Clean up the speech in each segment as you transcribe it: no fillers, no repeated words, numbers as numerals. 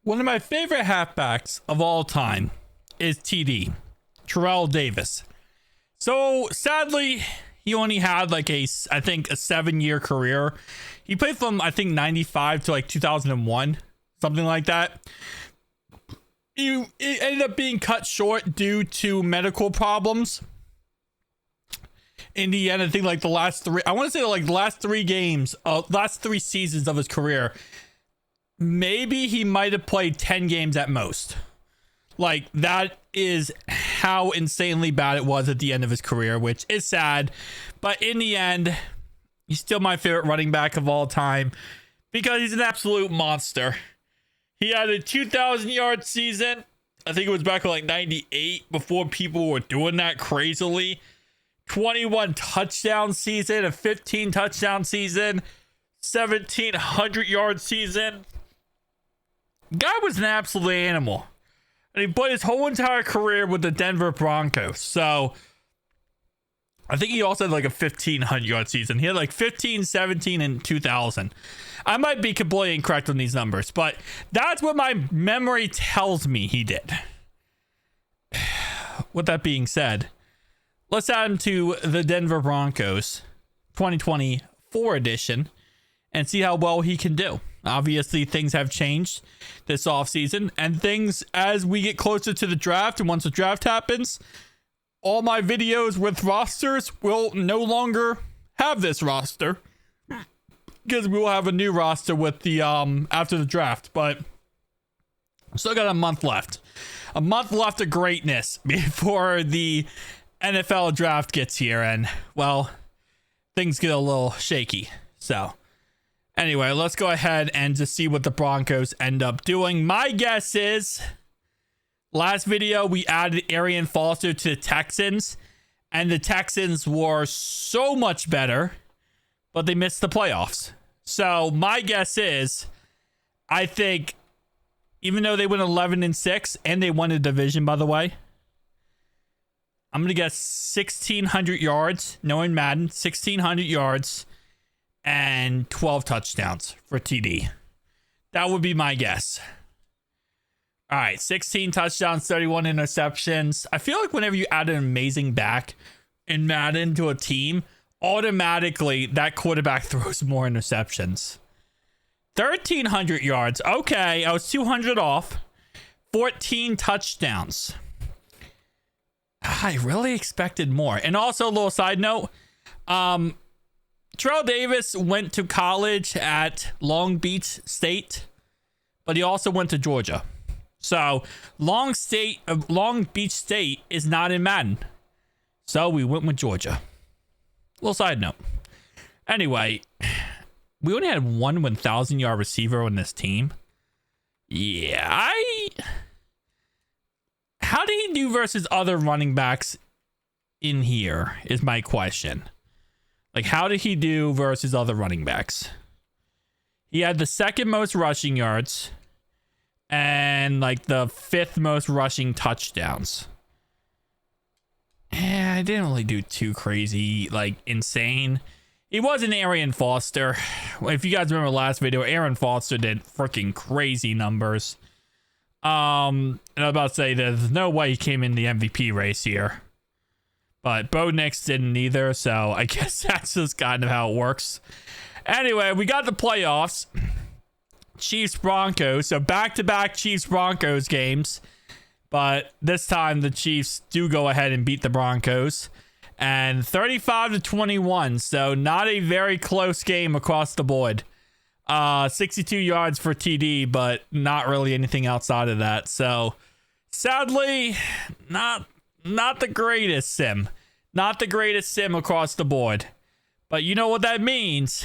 One of my favorite halfbacks of all time is TD, Terrell Davis. So sadly, he only had like I think a 7-year career. He played from I think 95 to like 2001, something like that. It ended up being cut short due to medical problems. In the end, I think like the last three, I want to say like the last 3 games, last 3 seasons of his career, maybe he might have played 10 games at most. Like, that is how insanely bad it was at the end of his career, which is sad. But in the end, he's still my favorite running back of all time because he's an absolute monster. He had a 2,000-yard season. I think it was back in like 98 before people were doing that crazily. 21 touchdown season, a 15 touchdown season, 1,700-yard season. Guy was an absolute animal. And he played his whole entire career with the Denver Broncos. So I think he also had like a 1,500-yard season. He had like 15, 17, and 2,000. I might be completely incorrect on these numbers, but that's what my memory tells me he did. With that being said, let's add him to the Denver Broncos 2024 edition and see how well he can do. Obviously, things have changed this offseason, and things as we get closer to the draft, and once the draft happens, all my videos with rosters will no longer have this roster because we will have a new roster with the after the draft. But still got a month left of greatness before the NFL draft gets here, and well, things get a little shaky. So anyway, let's go ahead and just see what the Broncos end up doing. My guess is last video we added Arian Foster to the Texans, and the Texans were so much better, but they missed the playoffs. So my guess is, I think, even though they went 11-6 and they won the division, by the way, I'm gonna guess 1,600 yards. Knowing Madden, 1,600 yards and 12 touchdowns for TD. That would be my guess. All right, 16 touchdowns, 31 interceptions. I feel like whenever you add an amazing back in Madden to a team, automatically that quarterback throws more interceptions. 1,300 yards. Okay, I was 200 off. 14 touchdowns. I really expected more. And also, a little side note, Terrell Davis went to college at Long Beach State, but he also went to Georgia. So Long Beach State is not in Madden. So we went with Georgia. Little side note. Anyway, we only had one 1,000-yard receiver on this team. Yeah, how did he do versus other running backs in here is my question. Like, how did he do versus other running backs? He had the 2nd most rushing yards and like the 5th most rushing touchdowns. I didn't really do too crazy, like insane. He wasn't Arian Foster. If you guys remember the last video, Arian Foster did freaking crazy numbers. And I was about to say there's no way he came in the MVP race here. But Bo Nix didn't either, so I guess that's just kind of how it works. Anyway, we got the playoffs. Chiefs-Broncos. So back-to-back Chiefs-Broncos games. But this time the Chiefs do go ahead and beat the Broncos. And 35-21. So not a very close game across the board. 62 yards for TD, but not really anything outside of that. So sadly, not the greatest sim. Not the greatest sim across the board. But you know what that means?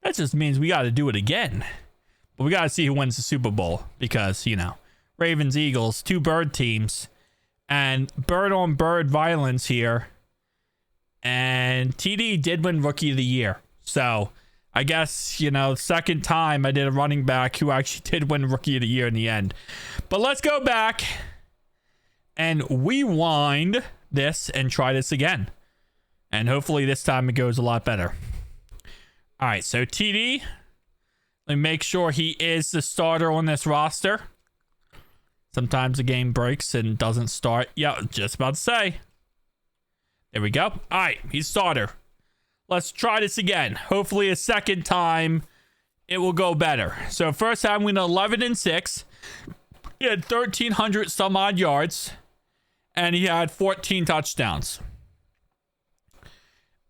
That just means we got to do it again. But we got to see who wins the Super Bowl. Because, you know, Ravens, Eagles, 2 bird teams. And bird-on-bird violence here. And TD did win Rookie of the Year. So I guess, you know, second time I did a running back who actually did win Rookie of the Year in the end. But let's go back and rewind this and try this again. And hopefully this time it goes a lot better. All right, so TD, Let me make sure he is the starter on this roster. Sometimes the game breaks and doesn't start. Yeah, just about to say. There we go. All right, he's starter. Let's try this again. Hopefully a second time it will go better. So first time we went 11-6. He had 1,300 some odd yards. And he had 14 touchdowns.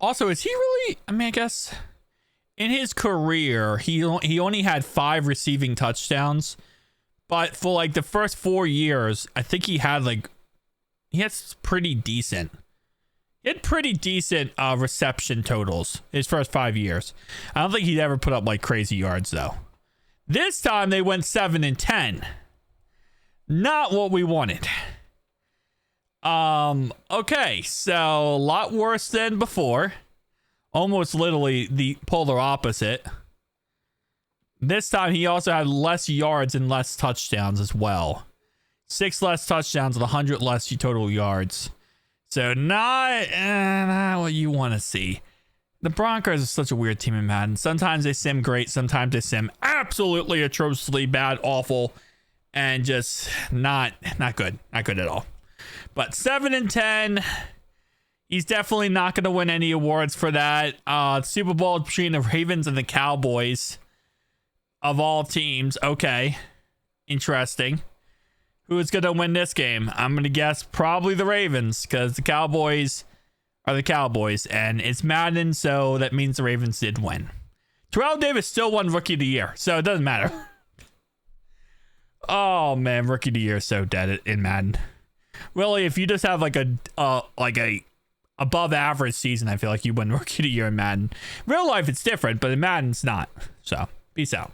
Also, is he really... I mean, I guess... In his career, he only had 5 receiving touchdowns. But for, like, the first 4 years, I think he had, like... He had pretty decent... He had pretty decent reception totals his first 5 years. I don't think he'd ever put up, like, crazy yards, though. This time, they went 7-10. Not what we wanted. Okay, so a lot worse than before. Almost literally the polar opposite. This time he also had less yards and less touchdowns as well. 6 less touchdowns and 100 less total yards. So not what you want to see. The Broncos are such a weird team in Madden. Sometimes they sim great, sometimes they sim absolutely atrociously bad, awful, and just not good. Not good at all. But 7-10, he's definitely not going to win any awards for that. Super Bowl between the Ravens and the Cowboys of all teams. Okay, interesting. Who is going to win this game? I'm going to guess probably the Ravens because the Cowboys are the Cowboys, and it's Madden, so that means the Ravens did win. Terrell Davis still won Rookie of the Year, so it doesn't matter. Oh man, Rookie of the Year is so dead in Madden. Really, if you just have like a above average season, I feel like you win Rookie of the Year in Madden. Real life, it's different, but in Madden, it's not. So, peace out.